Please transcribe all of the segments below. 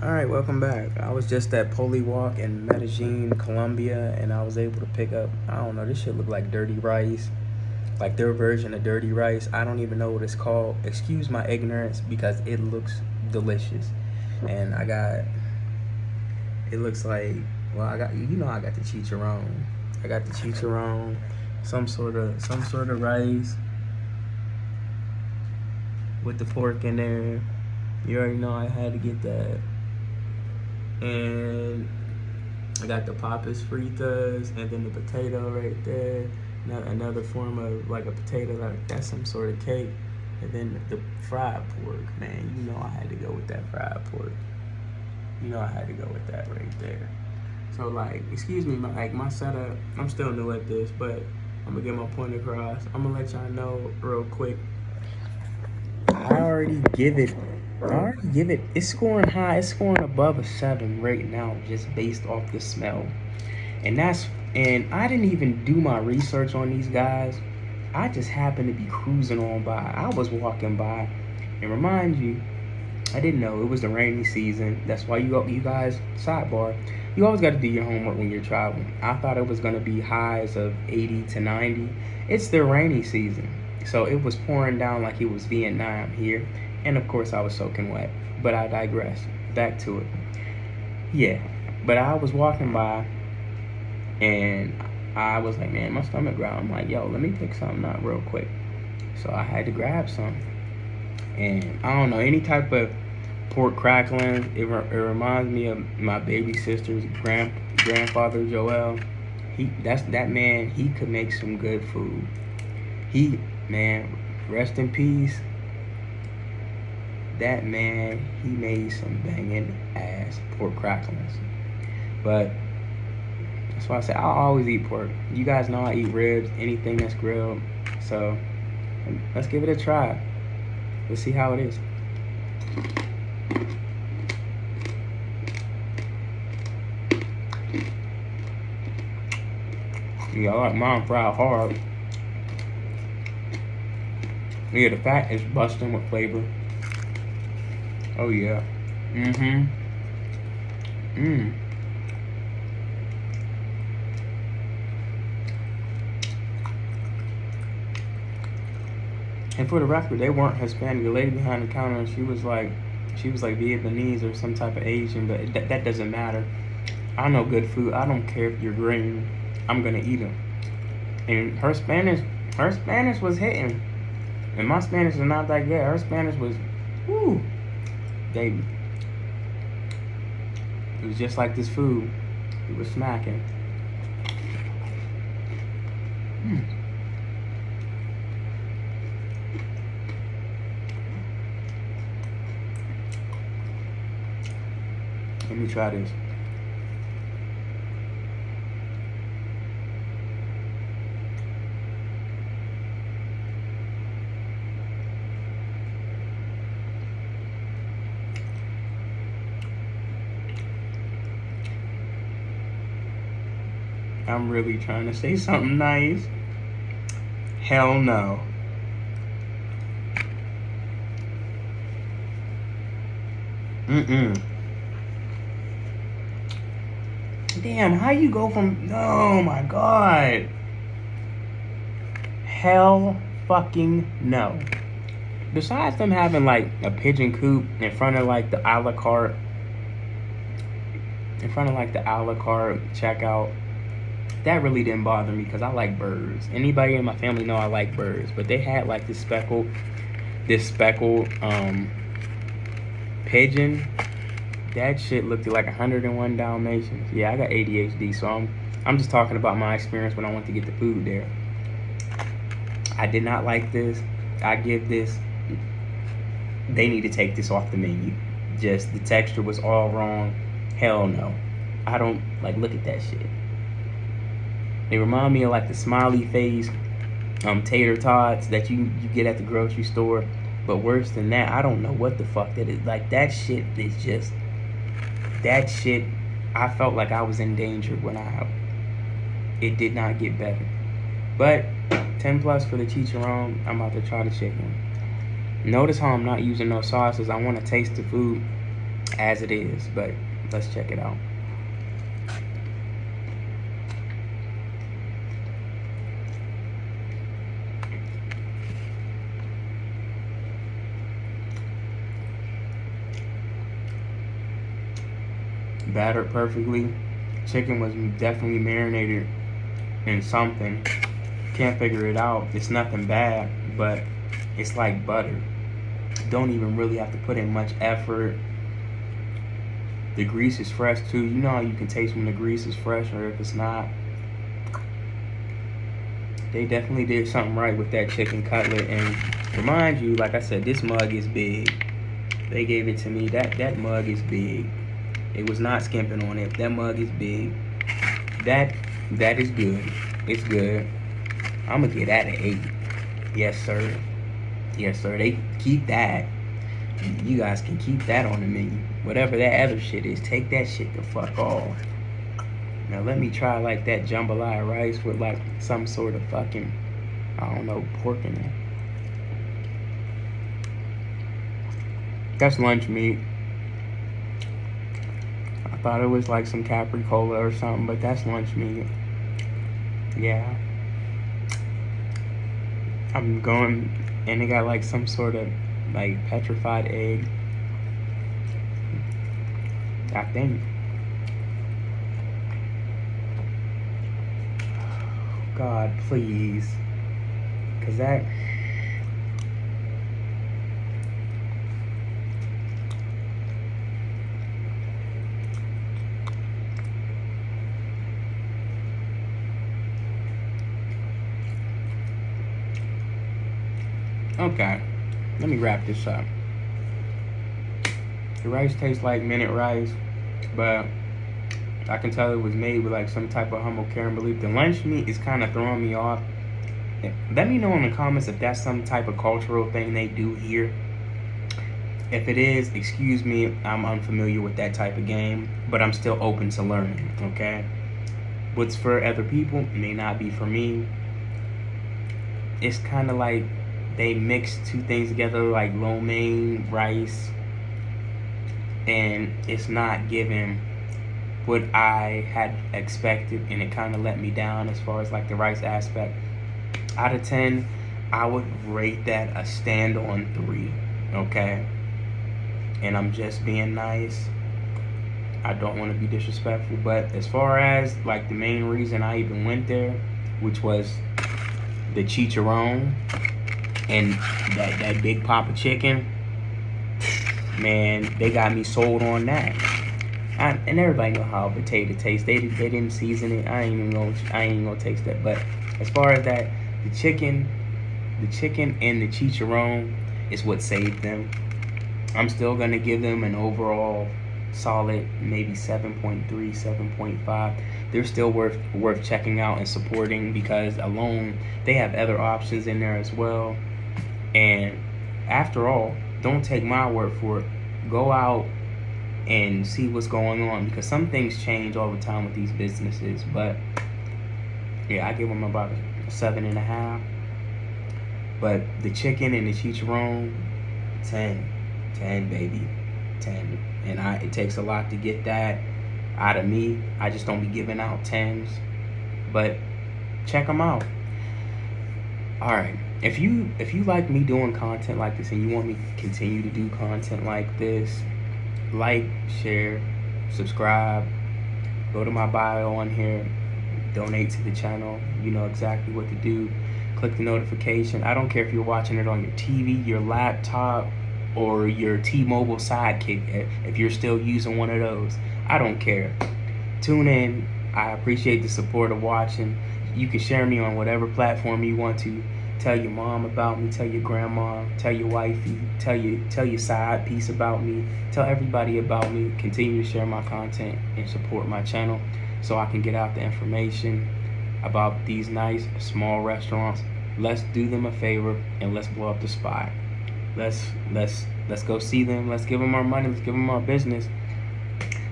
Alright, welcome back. I was just at Polli Walk in Medellín, Colombia, and I was able to pick up, I don't know, this shit look like dirty rice. Like their version of dirty rice. I don't even know what it's called. Excuse my ignorance because it looks delicious. And it looks like, well, I got the chicharron. I got the chicharron, some sort of rice with the pork in there. You already know I had to get that. And I got the papas fritas and then the potato right there. Another form of like a potato, like that's some sort of cake. And then the fried pork, man. You know I had to go with that fried pork. You know I had to go with that right there. So like, excuse me, my setup. I'm still new at this, but I'm gonna get my point across. I'm gonna let y'all know real quick. I already give it. It's scoring high. It's scoring above a 7 right now, just based off the smell. And I didn't even do my research on these guys. I just happened to be cruising on by. I was walking by, and remind you, I didn't know it was the rainy season. That's why you guys, sidebar, you always got to do your homework when you're traveling. I thought it was gonna be highs of 80 to 90. It's the rainy season, so it was pouring down like it was Vietnam here, and of course I was soaking wet. But I digress. Back to it. Yeah, but I was walking by, and I was like, man, my stomach growling. I'm like, yo, let me pick something up real quick. So I had to grab some. And I don't know, any type of pork crackling, it reminds me of my baby sister's grandfather, Joel. That man, he could make some good food. Man, rest in peace. That man, he made some banging ass pork cracklings. But that's why I say I'll always eat pork. You guys know I eat ribs, anything that's grilled. So let's give it a try. Let's see how it is. Yeah, I like mine fried hard. Yeah, the fat is busting with flavor. Oh yeah. Mm-hmm. And for the record, they weren't Hispanic. The lady behind the counter, she was like Vietnamese or some type of Asian, but that doesn't matter. I know good food. I don't care if you're green. I'm gonna eat them. And her Spanish was hitting. And my Spanish is not that good. Her Spanish was, whoo, baby. It was just like this food. It was smacking. Let me try this. I'm really trying to say something nice. Hell no. Damn, how you go from, oh my god. Hell fucking no. Besides them having like a pigeon coop in front of like the a la carte, checkout, that really didn't bother me because I like birds. Anybody in my family know I like birds, but they had like this speckled pigeon. That shit looked like 101 Dalmatians. Yeah, I got ADHD, so I'm just talking about my experience when I went to get the food there. I did not like this. I give this. They need to take this off the menu. Just the texture was all wrong. Hell no. I don't like. Look at that shit. They remind me of like the smiley face tater tots that you get at the grocery store. But worse than that, I don't know what the fuck that is. Like that shit is just. That shit, I felt like I was in danger when it did not get better. But 10 plus for the chicharron. I'm about to try the chicken. Notice how I'm not using no sauces. I want to taste the food. as it is, but let's check it out. Battered perfectly. Chicken was definitely marinated in something. Can't figure it out. It's nothing bad, but it's like butter. Don't even really have to put in much effort. The grease is fresh too. You know how you can taste when the grease is fresh or if it's not. They definitely did something right with that chicken cutlet. And remind you, like I said, this mug is big. They gave it to me. That mug is big. It was not skimping on it. That mug is big. That is good. It's good. I'm gonna get that an 8. Yes, sir. Yes, sir. They keep that. You guys can keep that on the menu. Whatever that other shit is, take that shit the fuck off. Now let me try like that jambalaya rice with like some sort of fucking, I don't know, pork in it. That's lunch meat. I thought it was like some capricola or something, but that's lunch meat. Yeah. I'm going, and it got like some sort of like petrified egg, I think. God, please. Cause that, okay, let me wrap this up. The rice tastes like minute rice, but I can tell it was made with like some type of humble caramel leaf. The lunch meat is kind of throwing me off. Let me know in the comments if that's some type of cultural thing they do here. If it is, excuse me, I'm unfamiliar with that type of game, but I'm still open to learning, okay? What's for other people may not be for me. It's kind of like they mix two things together, like lo mein, rice, and it's not giving what I had expected, and it kind of let me down as far as like the rice aspect. Out of 10, I would rate that a stand on 3, okay? And I'm just being nice. I don't want to be disrespectful, but as far as like the main reason I even went there, which was the chicharron and that big pop of chicken, man, they got me sold on that. And everybody know how a potato tastes. They didn't season it. I ain't even gonna taste that. But as far as that, the chicken and the chicharron is what saved them. I'm still gonna give them an overall solid maybe 7.3, 7.5. They're still worth checking out and supporting, because alone they have other options in there as well. And after all, don't take my word for it. Go out and see what's going on, because some things change all the time with these businesses. But yeah, I give them about a 7.5. But the chicken and the chicharron, 10 baby, 10. And it takes a lot to get that out of me. I just don't be giving out 10s. But check them out. All right, if you like me doing content like this and you want me to continue to do content like this, like, share, subscribe, go to my bio on here, donate to the channel. You know exactly what to do. Click the notification. I don't care if you're watching it on your TV, your laptop, or your T-Mobile Sidekick, if you're still using one of those. I don't care. Tune in. I appreciate the support of watching. You can share me on whatever platform you want to. Tell your mom about me, tell your grandma, tell your wifey, tell your side piece about me, tell everybody about me. Continue to share my content and support my channel so I can get out the information about these nice small restaurants. Let's do them a favor and let's blow up the spot. Let's go see them. Let's give them our money. Let's give them our business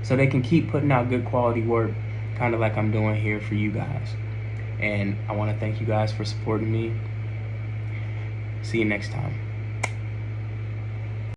so they can keep putting out good quality work, kind of like I'm doing here for you guys. And I want to thank you guys for supporting me. See you next time.